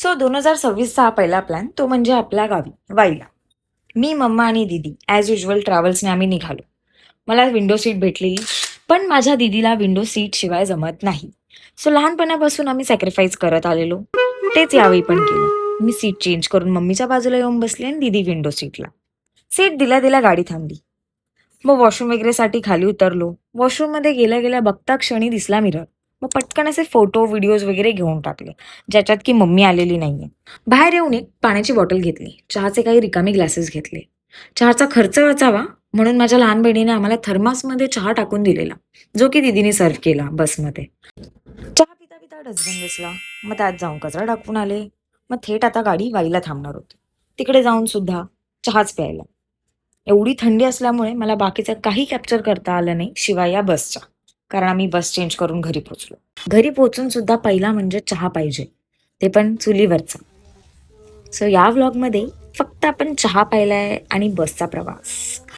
So 2026चा हा पहिला plan तो म्हणजे आपल्या गावी वाईला. मी, मम्मा आणि दीदी ॲज युजुअल ट्रॅव्हल्सने आम्ही निघालो. मला विंडो सीट भेटलेली, पण माझ्या दीदीला विंडो सीट शिवाय जमत नाही. सो लहानपणापासून आम्ही सॅक्रिफाईस करत आलेलो. तेच यावेळी पण केलं. मी सीट चेंज करून मम्मीच्या बाजूला येऊन बसले आणि दीदी विंडो सीटला. सीट दिल्या दिल्या गाडी थांबली. मग वॉशरूम वगैरेसाठी खाली उतरलो. वॉशरूममध्ये गेल्या गेल्या बघता क्षणी दिसला मिरर. मग पटकन असे फोटो, व्हिडिओज वगैरे घेऊन टाकले, ज्याच्यात की मम्मी आलेली नाहीये. बाहेर येऊन एक पाण्याची बॉटल घेतली. चहाचे काही रिकामे ग्लासेस घेतले. चहाचा खर्च वाचावा म्हणून माझ्या लहान बहिणीने आम्हाला थर्मासमध्ये चहा टाकून दिलेला, जो की दीदीने सर्व्ह केला बसमध्ये. चहा पिता पिता डस्टबिन दिसला. मग त्यात जाऊन कचरा टाकून आले. मग थेट आता गाडी वाईला थांबणार होती. तिकडे जाऊन सुद्धा चहाच प्यायला. एवढी थंडी असल्यामुळे मला बाकीचं काही कॅप्चर करता आलं नाही शिवाय या बसच्या. कारण आम्ही बस चेंज करून घरी पोहोचलो. घरी पोहोचून सुद्धा पहिला म्हणजे चहा पाहिजे. ते पण चुलीवरचा. सो या व्लॉगमध्ये फक्त आपण चहा पाहिलाय आणि बसचा प्रवास.